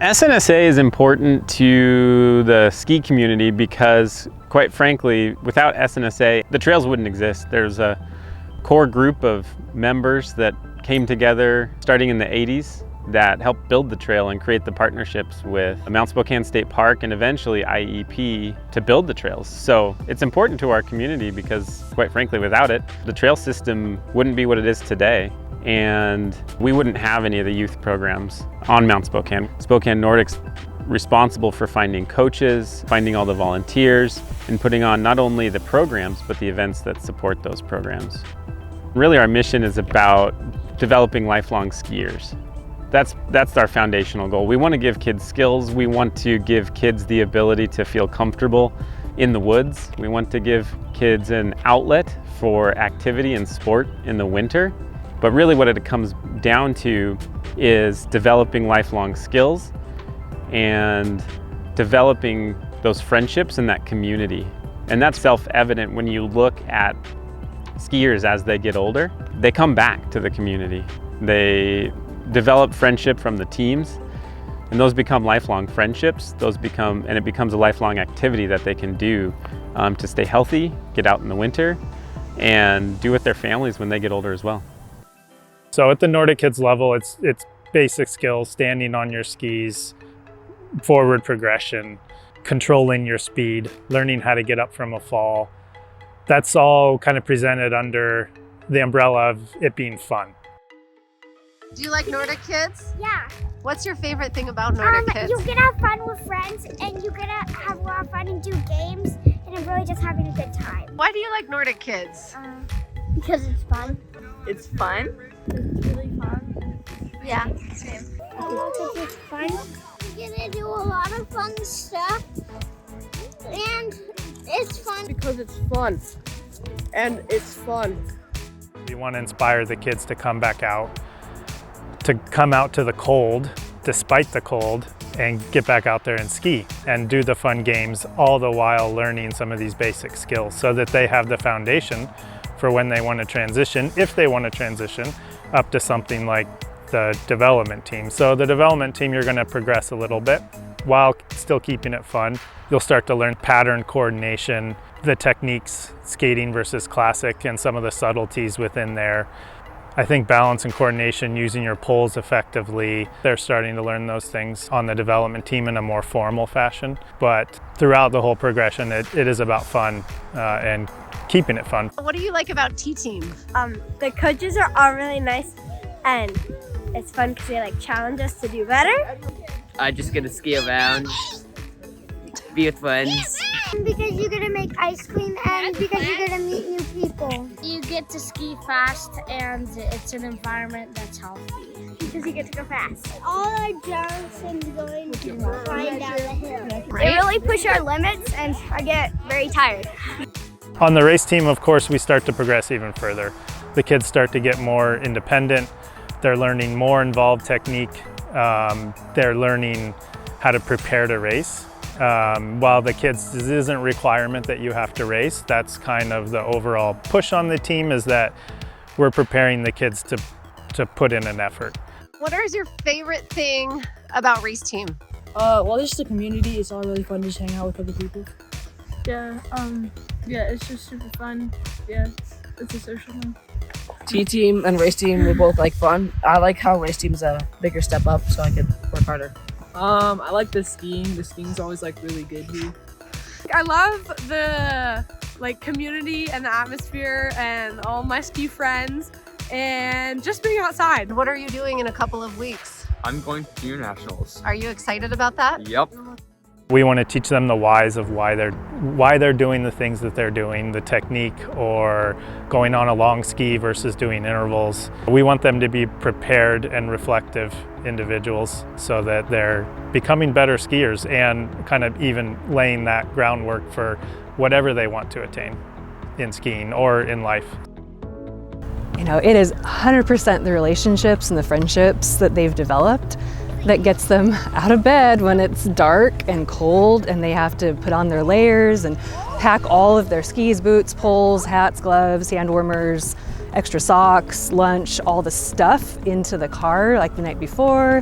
SNSA is important to the ski community because, quite frankly, without SNSA, the trails wouldn't exist. There's a core group of members that came together starting in the 80s that helped build the trail and create the partnerships with Mount Spokane State Park and eventually IEP to build the trails. So it's important to our community because, quite frankly, without it, the trail system wouldn't be what it is today. And we wouldn't have any of the youth programs on Mount Spokane. Spokane Nordic's responsible for finding coaches, finding all the volunteers, and putting on not only the programs, but the events that support those programs. Really, our mission is about developing lifelong skiers. That's our foundational goal. We want to give kids skills. We want to give kids the ability to feel comfortable in the woods. We want to give kids an outlet for activity and sport in the winter. But really what it comes down to is developing lifelong skills and developing those friendships in that community. And that's self-evident when you look at skiers as they get older. They come back to the community. They develop friendship from the teams, and those become lifelong friendships. And it becomes a lifelong activity that they can do to stay healthy, get out in the winter, and do with their families when they get older as well. So at the Nordic Kids level, it's basic skills, standing on your skis, forward progression, controlling your speed, learning how to get up from a fall. That's all kind of presented under the umbrella of it being fun. Do you like Nordic Kids? Yeah. What's your favorite thing about Nordic Kids? You get to have fun with friends, and you get to have a lot of fun and do games, and I'm really just having a good time. Why do you like Nordic Kids? Because it's fun. It's fun? It's really fun. Yeah, same. Because it's fun. You get to do a lot of fun stuff, and it's fun. Because it's fun, and it's fun. We want to inspire the kids to come back out, to come out to the cold, despite the cold, and get back out there and ski and do the fun games, all the while learning some of these basic skills so that they have the foundation for when they want to transition, if they want to transition, up to something like the development team. So the development team, you're going to progress a little bit while still keeping it fun. You'll start to learn pattern coordination, the techniques, skating versus classic, and some of the subtleties within there. I think balance and coordination, using your poles effectively, they're starting to learn those things on the development team in a more formal fashion. But throughout the whole progression, it is about fun and keeping it fun. What do you like about T-Team? The coaches are all really nice, and it's fun because they challenge us to do better. I just get to ski around, be with friends. Because you're going to make ice cream, and because you're going to meet new people. You get to ski fast, and it's an environment that's healthy. Because you get to go fast. All our jumps and going to flying down the hill. Right? They really push our limits, and I get very tired. On the race team, of course, we start to progress even further. The kids start to get more independent. They're learning more involved technique. They're learning how to prepare to race. While the kids, this isn't a requirement that you have to race. That's kind of the overall push on the team, is that we're preparing the kids to put in an effort. What is your favorite thing about Race Team? Well, just the community. It's all really fun to just hang out with other people. Yeah, it's just super fun. Yeah, it's a social thing. T-team and race team, we both like fun. I like how race team's a bigger step up, so I could work harder. I like the skiing. The skiing's always really good here. I love the community and the atmosphere and all my ski friends and just being outside. What are you doing in a couple of weeks? I'm going to junior nationals. Are you excited about that? Yep. We want to teach them the whys of why they're doing the things that they're doing, the technique, or going on a long ski versus doing intervals. We want them to be prepared and reflective individuals so that they're becoming better skiers and kind of even laying that groundwork for whatever they want to attain in skiing or in life. You know, it is 100% the relationships and the friendships that they've developed that gets them out of bed when it's dark and cold and they have to put on their layers and pack all of their skis, boots, poles, hats, gloves, hand warmers, extra socks, lunch, all the stuff into the car like the night before,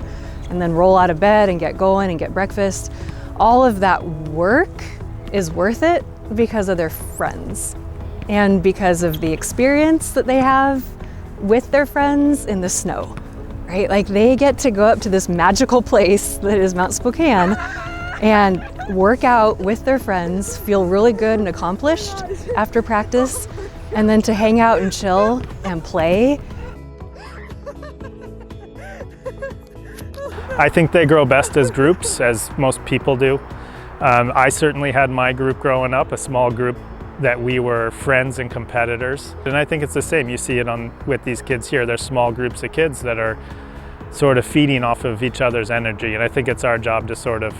and then roll out of bed and get going and get breakfast. All of that work is worth it because of their friends and because of the experience that they have with their friends in the snow, right? Like they get to go up to this magical place that is Mount Spokane and work out with their friends, feel really good and accomplished after practice, and then to hang out and chill and play. I think they grow best as groups, as most people do. I certainly had my group growing up, a small group that we were friends and competitors. And I think it's the same. You see it with these kids here. There's small groups of kids that are sort of feeding off of each other's energy. And I think it's our job to sort of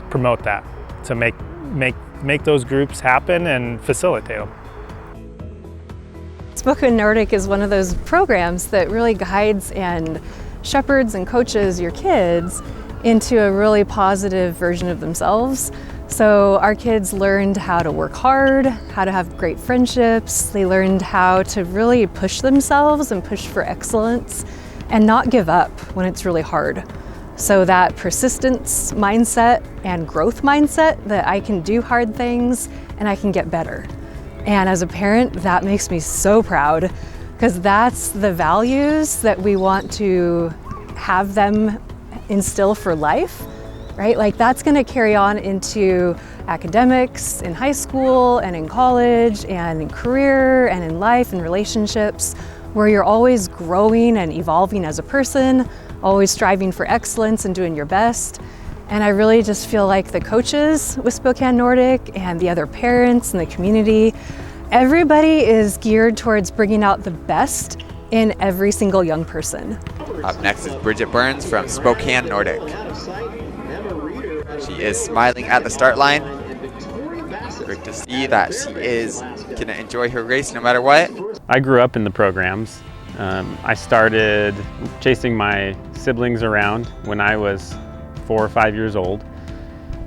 promote that, to make those groups happen and facilitate them. Spokane Nordic is one of those programs that really guides and shepherds and coaches your kids into a really positive version of themselves. So our kids learned how to work hard, how to have great friendships. They learned how to really push themselves and push for excellence and not give up when it's really hard. So that persistence mindset and growth mindset that I can do hard things and I can get better. And as a parent, that makes me so proud because that's the values that we want to have them instill for life. Right? Like that's going to carry on into academics in high school and in college and in career and in life and relationships, where you're always growing and evolving as a person, always striving for excellence and doing your best. And I really just feel like the coaches with Spokane Nordic and the other parents and the community, everybody is geared towards bringing out the best in every single young person. Up next is Bridget Burns from Spokane Nordic. She is smiling at the start line. Great to see that she is going to enjoy her race no matter what. I grew up in the programs. I started chasing my siblings around when I was 4 or 5 years old.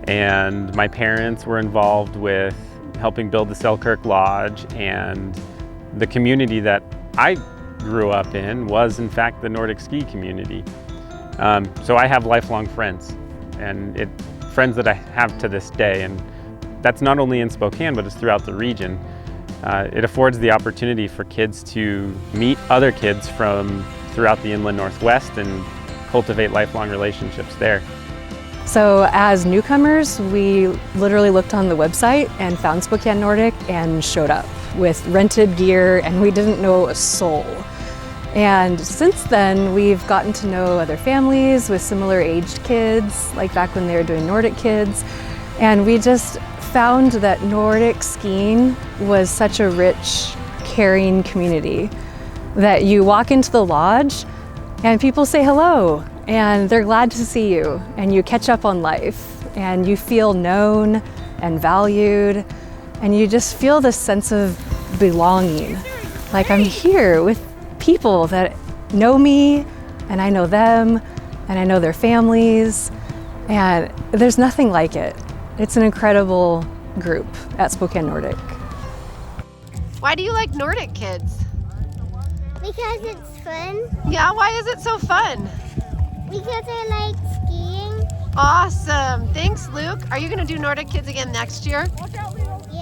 And my parents were involved with helping build the Selkirk Lodge, and the community that I grew up in was in fact the Nordic ski community. So I have lifelong friends, and friends that I have to this day, and that's not only in Spokane but it's throughout the region. It affords the opportunity for kids to meet other kids from throughout the inland Northwest and cultivate lifelong relationships there. So as newcomers, we literally looked on the website and found Spokane Nordic and showed up with rented gear, and we didn't know a soul. And since then, we've gotten to know other families with similar aged kids, like back when they were doing Nordic Kids. And we just found that Nordic skiing was such a rich, caring community that you walk into the lodge and people say hello and they're glad to see you, and you catch up on life and you feel known and valued, and you just feel this sense of belonging. Like I'm here with people that know me and I know them and I know their families, and there's nothing like it. It's an incredible group at Spokane Nordic. Why do you like Nordic Kids? Because it's fun. Yeah, why is it so fun? Because I like skiing. Awesome. Thanks, Luke. Are you going to do Nordic Kids again next year? Yeah.